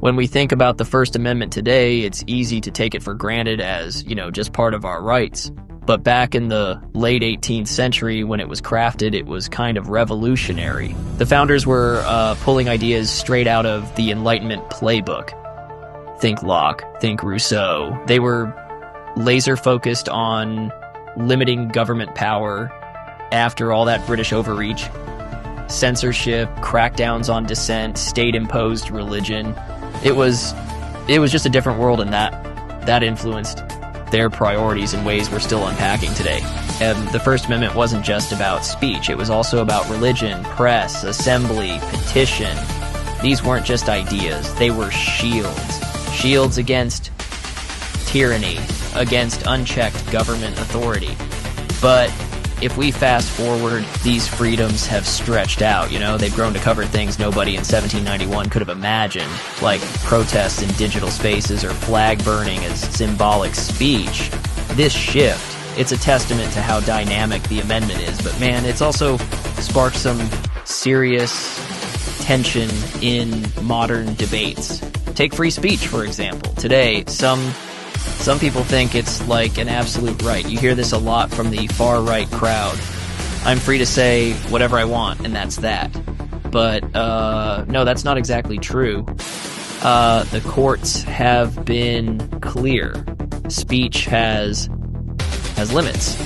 When we think about the First Amendment today, it's easy to take it for granted as, just part of our rights. But back in the late 18th century, when it was crafted, it was kind of revolutionary. The founders were pulling ideas straight out of the Enlightenment playbook. Think Locke, think Rousseau. They were laser-focused on limiting government power after all that British overreach. Censorship, crackdowns on dissent, state-imposed religion. It was just a different world, and that influenced their priorities in ways we're still unpacking today. And the First Amendment wasn't just about speech. It was also about religion, press, assembly, petition. These weren't just ideas. They were shields. Shields against tyranny, against unchecked government authority. But if we fast forward, these freedoms have stretched out, they've grown to cover things nobody in 1791 could have imagined, like protests in digital spaces or flag burning as symbolic speech. This shift, it's a testament to how dynamic the amendment is, but man, it's also sparked some serious tension in modern debates. Take free speech, for example. Today, some people think it's like an absolute right. You hear this a lot from the far-right crowd. I'm free to say whatever I want, and that's that. But, no, that's not exactly true. The courts have been clear. Speech has limits.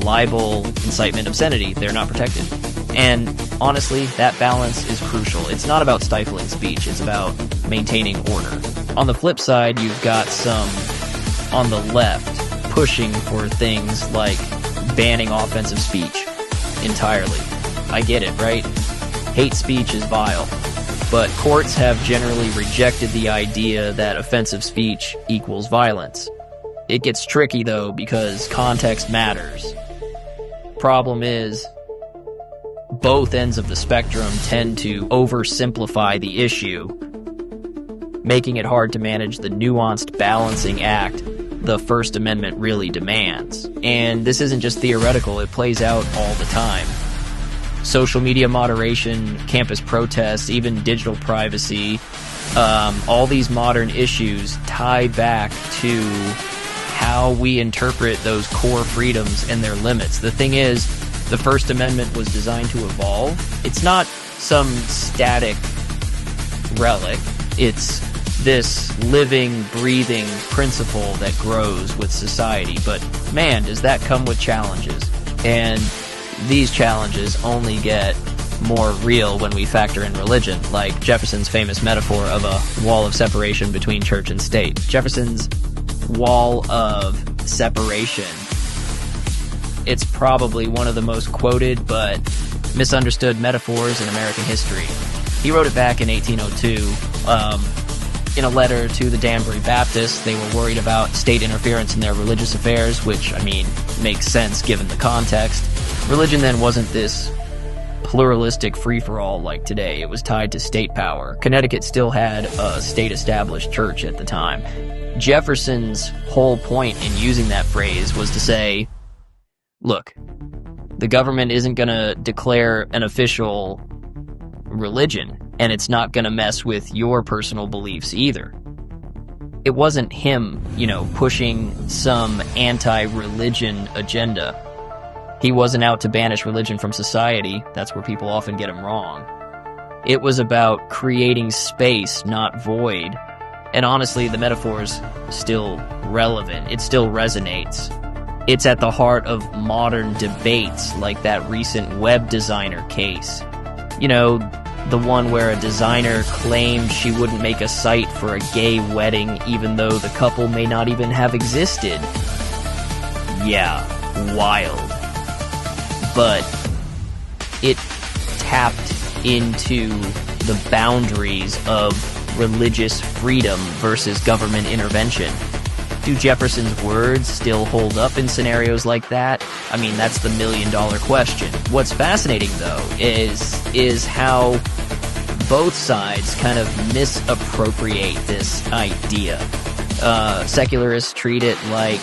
Libel, incitement, obscenity, they're not protected. And honestly, that balance is crucial. It's not about stifling speech, it's about maintaining order. On the flip side, you've got some on the left pushing for things like banning offensive speech entirely. I get it, right? Hate speech is vile. But courts have generally rejected the idea that offensive speech equals violence. It gets tricky, though, because context matters. Problem is, both ends of the spectrum tend to oversimplify the issue, making it hard to manage the nuanced balancing act the First Amendment really demands. And this isn't just theoretical, it plays out all the time. Social media moderation, campus protests, even digital privacy, all these modern issues tie back to how we interpret those core freedoms and their limits. The thing is, the First Amendment was designed to evolve. It's not some static relic. It's this living, breathing principle that grows with society. But man, does that come with challenges. And these challenges only get more real when we factor in religion, like Jefferson's famous metaphor of a wall of separation between church and state. Jefferson's wall of separation, it's probably one of the most quoted but misunderstood metaphors in American history. He wrote it back in 1802 in a letter to the Danbury Baptists. They were worried about state interference in their religious affairs, which, makes sense given the context. Religion then wasn't this pluralistic free-for-all like today. It was tied to state power. Connecticut still had a state-established church at the time. Jefferson's whole point in using that phrase was to say, look, the government isn't going to declare an official religion, and it's not going to mess with your personal beliefs either. It wasn't him, pushing some anti-religion agenda. He wasn't out to banish religion from society. That's where people often get him wrong. It was about creating space, not void. And honestly, the metaphor's still relevant. It still resonates. It's at the heart of modern debates, like that recent web designer case. The one where a designer claimed she wouldn't make a site for a gay wedding even though the couple may not even have existed. Yeah, wild. But it tapped into the boundaries of religious freedom versus government intervention. Do Jefferson's words still hold up in scenarios like that? That's the million-dollar question. What's fascinating, though, is how both sides kind of misappropriate this idea. Secularists treat it like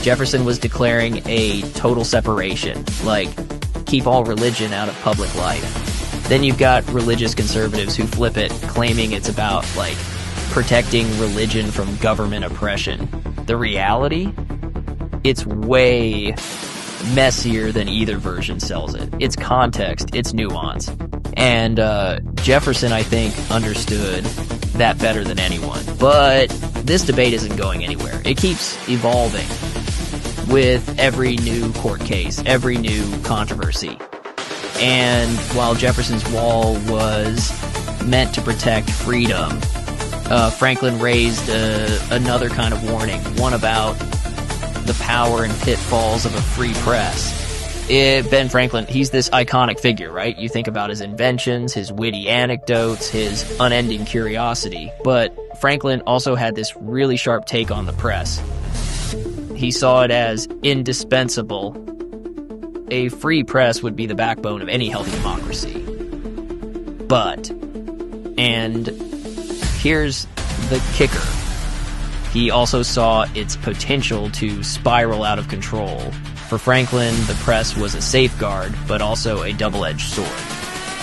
Jefferson was declaring a total separation, like keep all religion out of public life. Then you've got religious conservatives who flip it, claiming it's about, like, protecting religion from government oppression. The reality? It's way messier than either version sells it. It's context, it's nuance. And Jefferson, I think, understood that better than anyone. But this debate isn't going anywhere. It keeps evolving with every new court case, every new controversy. And while Jefferson's wall was meant to protect freedom, Franklin raised another kind of warning, one about the power and pitfalls of a free press. Ben Franklin, he's this iconic figure, right? You think about his inventions, his witty anecdotes, his unending curiosity. But Franklin also had this really sharp take on the press. He saw it as indispensable. A free press would be the backbone of any healthy democracy. But, and here's the kicker, he also saw its potential to spiral out of control. For Franklin, the press was a safeguard, but also a double-edged sword.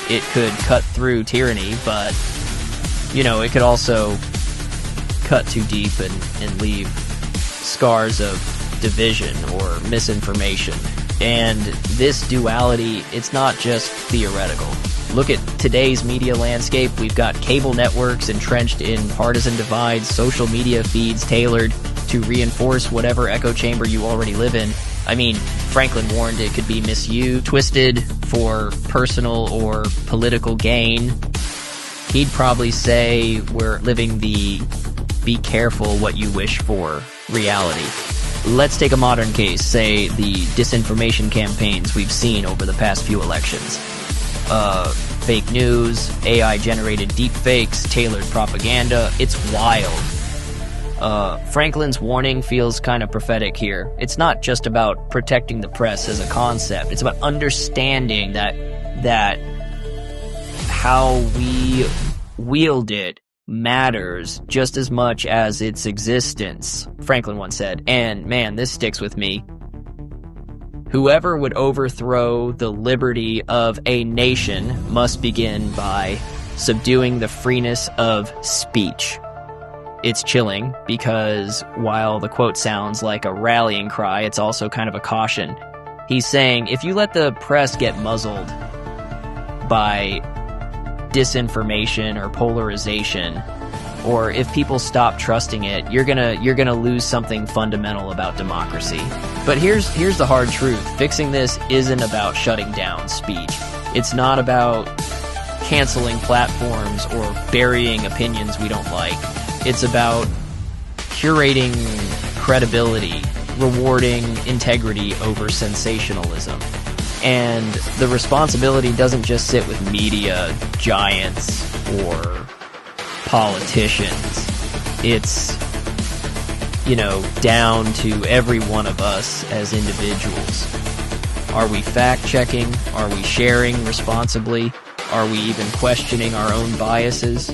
It could cut through tyranny, but, you know, it could also cut too deep and leave scars of division or misinformation. And this duality, it's not just theoretical. Look at today's media landscape. We've got cable networks entrenched in partisan divides, social media feeds tailored to reinforce whatever echo chamber you already live in. I mean, Franklin warned it could be misused, twisted for personal or political gain. He'd probably say we're living the be careful what you wish for reality. Let's take a modern case, say the disinformation campaigns we've seen over the past few elections. Fake news, AI-generated deepfakes, tailored propaganda, it's wild. Franklin's warning feels kind of prophetic here. It's not just about protecting the press as a concept, it's about understanding that how we wield it matters just as much as its existence, Franklin once said. And man, this sticks with me. Whoever would overthrow the liberty of a nation must begin by subduing the freeness of speech. It's chilling because while the quote sounds like a rallying cry, it's also kind of a caution. He's saying if you let the press get muzzled by disinformation or polarization, or if people stop trusting it, you're gonna lose something fundamental about democracy. But here's the hard truth. Fixing this isn't about shutting down speech. It's not about canceling platforms or burying opinions we don't like. It's about curating credibility, rewarding integrity over sensationalism. And the responsibility doesn't just sit with media giants or politicians. It's, down to every one of us as individuals. Are we fact-checking? Are we sharing responsibly? Are we even questioning our own biases?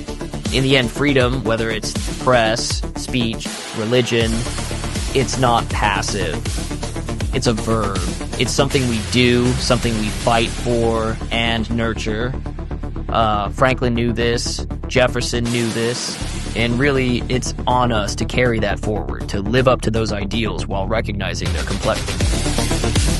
In the end, freedom, whether it's press, speech, religion, it's not passive. It's a verb. It's something we do, something we fight for and nurture. Franklin knew this, Jefferson knew this, and really it's on us to carry that forward, to live up to those ideals while recognizing their complexity.